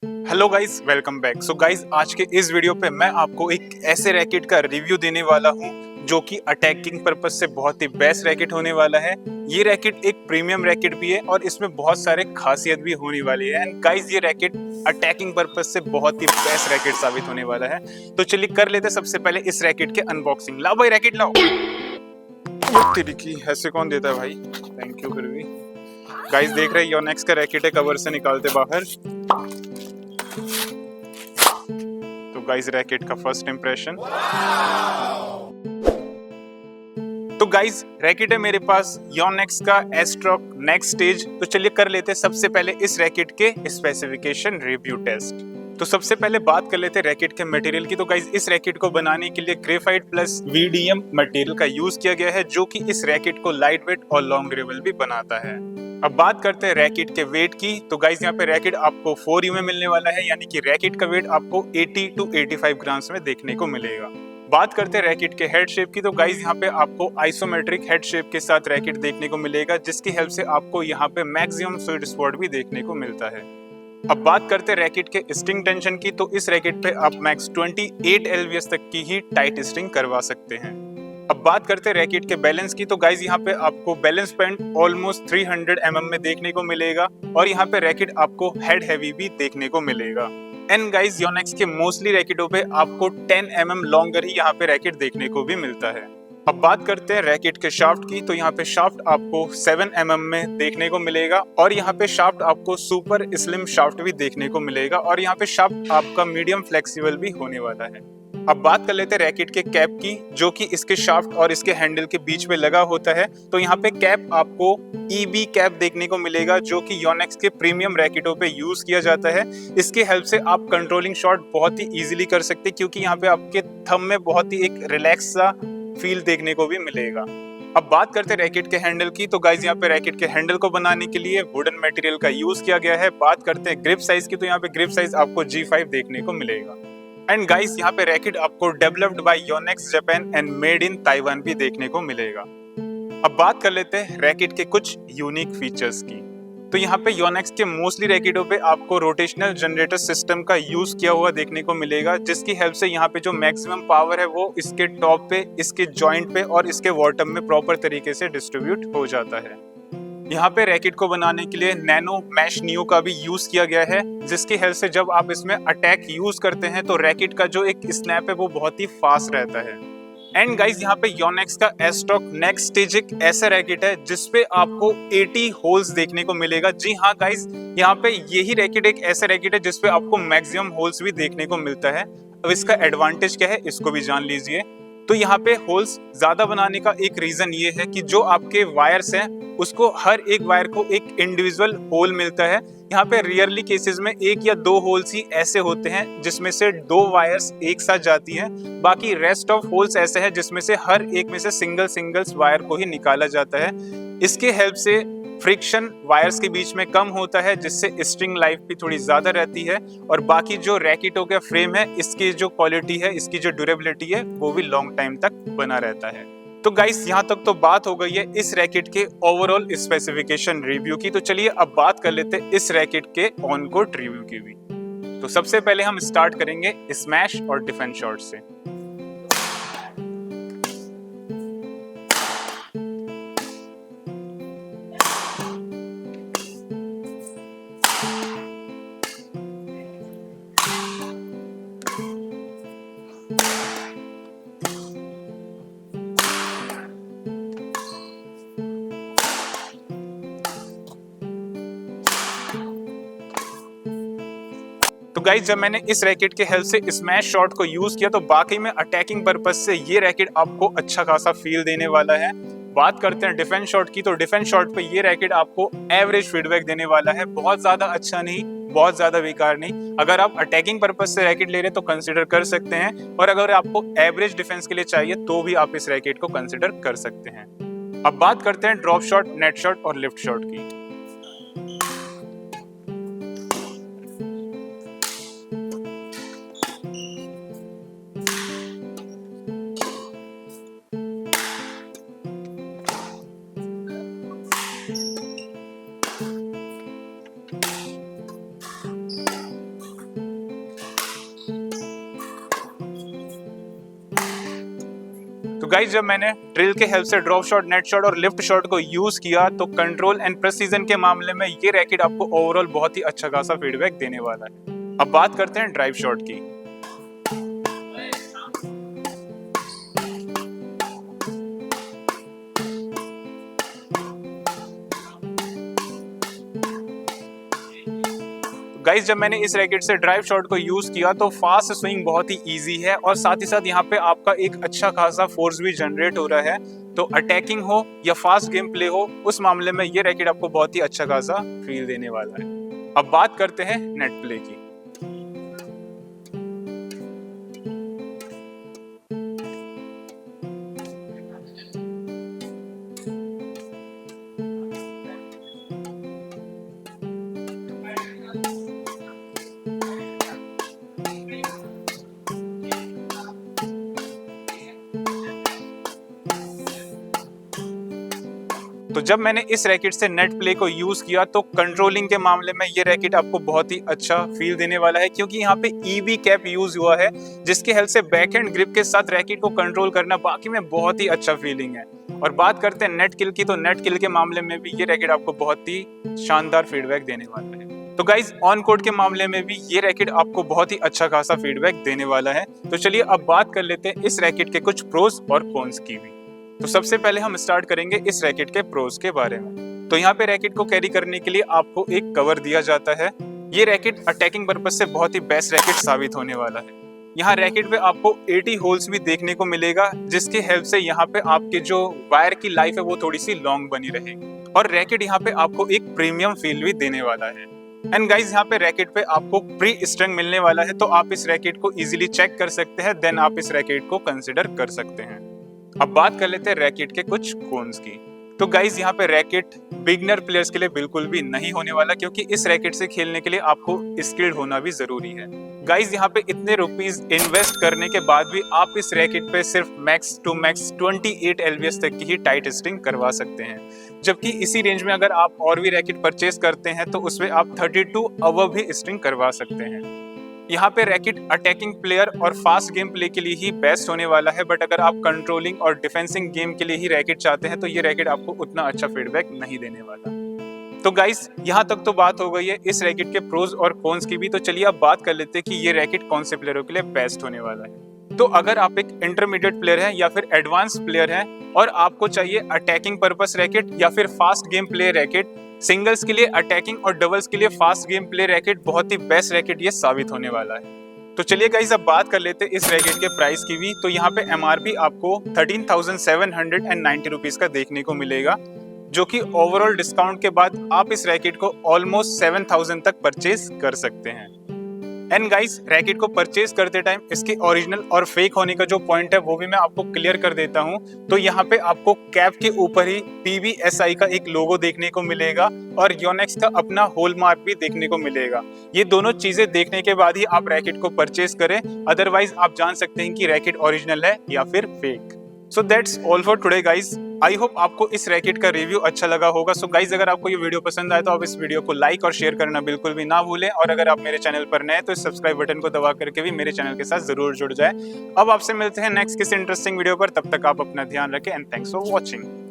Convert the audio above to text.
Hello guys, welcome back. So guys, आज के इस वीडियो पे मैं आपको एक ऐसे रैकेट का रिव्यू देने वाला हूँ जो कि अटैकिंग पर्पस से बहुत ही बेस्ट रैकेट होने वाला है। ये रैकेट एक प्रीमियम रैकेट भी है और इसमें बहुत सारे खासियत भी होने वाली है। एंड गाइस, ये रैकेट अटैकिंग पर्पस से बहुत ही बेस्ट रैकेट साबित होने वाला है। तो चलिए कर लेते सबसे पहले इस रैकेट के अनबॉक्सिंग। लाओ भाई रैकेट लाओ। तेरी की ऐसे कौन देता है भाई? Thank you. फिर भी गाइस देख रहे हैं योनेक्स का रैकेट है, कवर से निकालते बाहर। तो गाइस रैकेट का फर्स्ट इंप्रेशन। तो गाइस रैकेट है मेरे पास योनेक्स का एस्ट्रोक नेक्स्ट स्टेज। तो चलिए कर लेते हैं सबसे पहले इस रैकेट के स्पेसिफिकेशन रिव्यू टेस्ट। तो सबसे पहले बात कर लेते हैं रैकेट के मटेरियल की। तो गाइस इस रैकेट को बनाने के लिए ग्रेफाइट प्लस वीडीएम मटेरियल का यूज किया गया है, जो कि इस रैकेट को लाइट वेट और लॉन्ग ड्यूरेबल भी बनाता है। अब बात करते हैं रैकेट के वेट की। तो गाइस यहाँ पे रैकेट आपको 4U में मिलने वाला है, यानी कि रैकेट का वेट आपको 80 to 85 ग्राम्स में देखने को मिलेगा। बात करते हैं रैकेट के हेड शेप की। तो गाइस यहाँ पे आपको आइसोमेट्रिक हेड शेप के साथ रैकेट देखने को मिलेगा, जिसकी हेल्प से आपको यहाँ पे मैक्सिमम स्वीट स्पॉट भी देखने को मिलता है। अब बात करते हैं रैकेट के स्ट्रिंग टेंशन की। तो इस रैकेट पे आप मैक्स 28 LVS तक की ही टाइट स्ट्रिंग करवा सकते हैं। अब बात करते हैं रैकेट के बैलेंस की। तो गाइज यहाँ पे आपको बैलेंस पॉइंट ऑलमोस्ट 300 mm में देखने को मिलेगा और यहाँ पे रैकेट आपको हेड हैवी भी देखने को मिलेगा। एंड गाइज योनेक्स के मोस्टली रैकेटों पे आपको 10 mm लॉन्गर ही यहाँ पे रैकेट देखने को भी मिलता है। अब बात करते हैं रैकेट के शाफ्ट की। तो यहाँ पे शाफ्ट आपको 7 mm में देखने को मिलेगा और यहाँ पे शाफ्ट आपको सुपर स्लिम शाफ्ट भी देखने को मिलेगा और यहाँ पे शाफ्ट आपका मीडियम फ्लेक्सिबल भी होने वाला है। अब बात कर लेते हैं रैकेट के कैप की, जो कि इसके शाफ्ट और इसके हैंडल के बीच में लगा होता है। तो यहाँ पे कैप आपको EB कैप देखने को मिलेगा, जो कि योनेक्स के प्रीमियम रैकेटों पे यूज किया जाता है। इसके हेल्प से आप कंट्रोलिंग शॉट बहुत ही इजीली कर सकते हैं, क्योंकि यहाँ पे आपके थंब में बहुत ही एक रिलैक्स सा फील देखने को भी मिलेगा। अब बात करते हैं रैकेट के हैंडल की। तो गाइज यहाँ पे रैकेट के हैंडल को बनाने के लिए वुडन मटेरियल का यूज किया गया है। बात करते हैं ग्रिप साइज की। तो यहाँ पे ग्रिप साइज आपको G5 देखने को मिलेगा। एंड गाइस यहाँ पे रैकेट आपको developed by Yonex Japan and made in Taiwan भी देखने को मिलेगा। अब बात कर लेते हैं रैकेट के कुछ यूनिक फीचर्स की। तो यहाँ पे योनेक्स के मोस्टली रैकेटों पे आपको रोटेशनल जनरेटर सिस्टम का यूज किया हुआ देखने को मिलेगा, जिसकी हेल्प से यहाँ पे जो मैक्सिमम पावर है वो इसके टॉप पे, इसके जॉइंट पे और इसके बॉटम में प्रॉपर तरीके से डिस्ट्रीब्यूट हो जाता है। यहाँ पे रैकेट को बनाने के लिए नैनो मैश नियो का भी यूज किया गया है, जिसकी हेल्प से जब आप इसमें अटैक यूज करते हैं तो रैकेट का जो एक स्नैप है वो बहुत ही फास्ट रहता है। एंड गाइस यहाँ पे योनेक्स का एस्ट्रोक नेक्स्ट स्टेज एक ऐसा रैकेट है जिसपे आपको 80 होल्स देखने को मिलेगा। जी हाँ गाइस, यहाँ पे यही रैकेट एक ऐसा रैकेट है जिसपे आपको मैक्सिमम होल्स भी देखने को मिलता है। अब इसका एडवांटेज क्या है इसको भी जान लीजिए। तो यहाँ पे होल्स ज्यादा बनाने का एक रीजन ये है कि जो आपके वायर्स हैं उसको हर एक वायर को एक इंडिविजुअल होल मिलता है। यहाँ पे रियरली केसेस में 1 या 2 होल्स ही ऐसे होते हैं जिसमें से 2 वायर्स एक साथ जाती हैं। बाकी रेस्ट ऑफ होल्स ऐसे हैं जिसमें से हर एक में से सिंगल्स वायर को ही निकाला जाता है। इसके हेल्प से फ्रिक्शन वायर्स के बीच में कम होता है, जिससे स्ट्रिंग लाइफ भी थोड़ी ज्यादा रहती है और बाकी जो रैकेटों का फ्रेम है इसकी जो क्वालिटी है, इसकी जो ड्यूरेबिलिटी है वो भी लॉन्ग टाइम तक बना रहता है। तो गाइस यहाँ तक तो बात हो गई है इस रैकेट के ओवरऑल स्पेसिफिकेशन रिव्यू की। तो चलिए अब बात कर लेते हैं इस रैकेट के ऑन कोर्ट रिव्यू की भी। तो सबसे पहले हम स्टार्ट करेंगे स्मैश और डिफेंस शॉट से। तो गाइस जब मैंने इस रैकेट के हेल्प से स्मैश शॉट को यूज किया तो वाकई में अटैकिंग पर्पस से ये रैकेट आपको अच्छा खासा फील देने वाला है। बात करते हैं डिफेंस शॉट की। तो डिफेंस शॉट पे ये रैकेट आपको एवरेज फीडबैक देने वाला है, बहुत ज्यादा अच्छा नहीं, बहुत ज्यादा बेकार नहीं। अगर आप अटैकिंग पर्पस से रैकेट ले रहे तो कंसिडर कर सकते हैं, और अगर आपको एवरेज डिफेंस के लिए चाहिए तो भी आप इस रैकेट को कंसिडर कर सकते हैं। अब बात करते हैं ड्रॉप शॉट, नेट शॉट और लिफ्ट शॉट की। गाइस जब मैंने ड्रिल के हेल्प से ड्रॉप शॉट, नेट शॉट और लिफ्ट शॉट को यूज किया तो कंट्रोल एंड प्रेसिजन के मामले में ये रैकेट आपको ओवरऑल बहुत ही अच्छा खासा फीडबैक देने वाला है। अब बात करते हैं ड्राइव शॉट की। गाइस जब मैंने इस रैकेट से ड्राइव शॉट को यूज किया तो फास्ट स्विंग बहुत ही इजी है और साथ ही साथ यहाँ पे आपका एक अच्छा खासा फोर्स भी जनरेट हो रहा है। तो अटैकिंग हो या फास्ट गेम प्ले हो, उस मामले में ये रैकेट आपको बहुत ही अच्छा खासा फील देने वाला है। अब बात करते हैं नेट प्ले की। तो जब मैंने इस रैकेट से नेट प्ले को यूज किया तो कंट्रोलिंग के मामले में ये रैकेट आपको बहुत ही अच्छा फील देने वाला है, क्योंकि यहाँ पे ईवी कैप यूज हुआ है जिसके हेल्प से बैक हैंड ग्रिप के साथ रैकेट को कंट्रोल करना बाकी में बहुत ही अच्छा फीलिंग है। और बात करते हैं नेट किल की, तो नेट किल के मामले में भी ये रैकेट आपको बहुत ही शानदार फीडबैक देने वाला है। तो गाइज ऑन कोर्ट के मामले में भी ये रैकेट आपको बहुत ही अच्छा खासा फीडबैक देने वाला है। तो चलिए अब बात कर लेते हैं इस रैकेट के कुछ प्रोज और कॉन्स की भी। तो सबसे पहले हम स्टार्ट करेंगे इस रैकेट के प्रोज के बारे में। तो यहाँ पे रैकेट को कैरी करने के लिए आपको एक कवर दिया जाता है। ये रैकेट अटैकिंग पर्पस से बहुत ही बेस्ट रैकेट साबित होने वाला है। यहाँ रैकेट पे आपको 80 होल्स भी देखने को मिलेगा, जिसके हेल्प से यहाँ पे आपके जो वायर की लाइफ है वो थोड़ी सी लॉन्ग बनी रहेगी। और रैकेट यहाँ पे आपको एक प्रीमियम फील भी देने वाला है। एंड गाइज यहाँ पे रैकेट पे आपको प्री स्ट्रंग मिलने वाला है, तो आप इस रैकेट को इजीली चेक कर सकते हैं, देन आप इस रैकेट को कंसिडर कर सकते हैं। अब बात कर लेते हैं रैकेट के कुछ कॉन्स की। तो गाइज यहाँ पे रैकेट बिगनर प्लेयर्स के लिए बिल्कुल भी नहीं होने वाला, क्योंकि इस रैकेट से खेलने के लिए आपको स्किल्ड होना भी जरूरी है। गाइज यहाँ पे इतने रुपीस इन्वेस्ट करने के बाद भी आप इस रैकेट पे सिर्फ मैक्स टू मैक्स 28 LBS तक की ही टाइट स्ट्रिंग करवा सकते हैं, जबकि इसी रेंज में अगर आप और भी रैकेट परचेज करते हैं तो उसमें आप 32 अबव भी स्ट्रिंग करवा सकते हैं। यहाँ पे रैकेट अटैकिंग प्लेयर और फास्ट गेम प्ले के लिए ही बेस्ट होने वाला है, बट अगर आप कंट्रोलिंग और डिफेंसिंग गेम के लिए ही रैकेट चाहते हैं तो ये रैकेट आपको उतना अच्छा फीडबैक नहीं देने वाला। तो गाइस यहाँ तक तो बात हो गई है इस रैकेट के प्रोज और कॉन्स की भी। तो चलिए अब बात कर लेते हैं कि ये रैकेट कौन से प्लेयरों के लिए बेस्ट होने वाला है। तो अगर आप एक इंटरमीडिएट प्लेयर हैं या फिर एडवांस प्लेयर हैं और आपको चाहिए अटैकिंग पर्पस रैकेट या फिर fast game play racket, singles के लिए अटैकिंग और डबल्स के लिए फास्ट गेम प्ले रैकेट, बहुत ही बेस्ट रैकेट ये साबित होने वाला है। तो चलिए गाइस अब बात कर लेते हैं इस रैकेट के प्राइस की भी। तो यहाँ पे MRP आपको 13,790 रुपीज का देखने को मिलेगा, जो कि ओवरऑल डिस्काउंट के बाद आप इस रैकेट को ऑलमोस्ट 7,000 तक परचेज कर सकते हैं। एंड गाइस रैकेट को परचेज करते टाइम इसके ओरिजिनल और फेक होने का जो पॉइंट है वो भी मैं आपको क्लियर कर देता हूं। तो यहाँ पे आपको कैप के ऊपर ही PBSI का एक लोगो देखने को मिलेगा और योनेक्स का अपना होल मार्क भी देखने को मिलेगा। ये दोनों चीजें देखने के बाद ही आप रैकेट को परचेज करें, अदरवाइज आप जान सकते हैं कि रैकेट ओरिजिनल है या फिर fake. So that's all for today guys. I hope आपको इस रैकेट का रिव्यू अच्छा लगा होगा। सो गाइज अगर आपको ये वीडियो पसंद आए तो आप इस वीडियो को लाइक और शेयर करना बिल्कुल भी ना भूलें, और अगर आप मेरे चैनल पर नए तो इस सब्सक्राइब बटन को दबा करके भी मेरे चैनल के साथ जरूर जुड़ जाए। अब आपसे मिलते हैं नेक्स्ट किसी इंटरेस्टिंग वीडियो पर, तब तक आप अपना ध्यान रखें एंड थैंक्स फॉर वॉचिंग।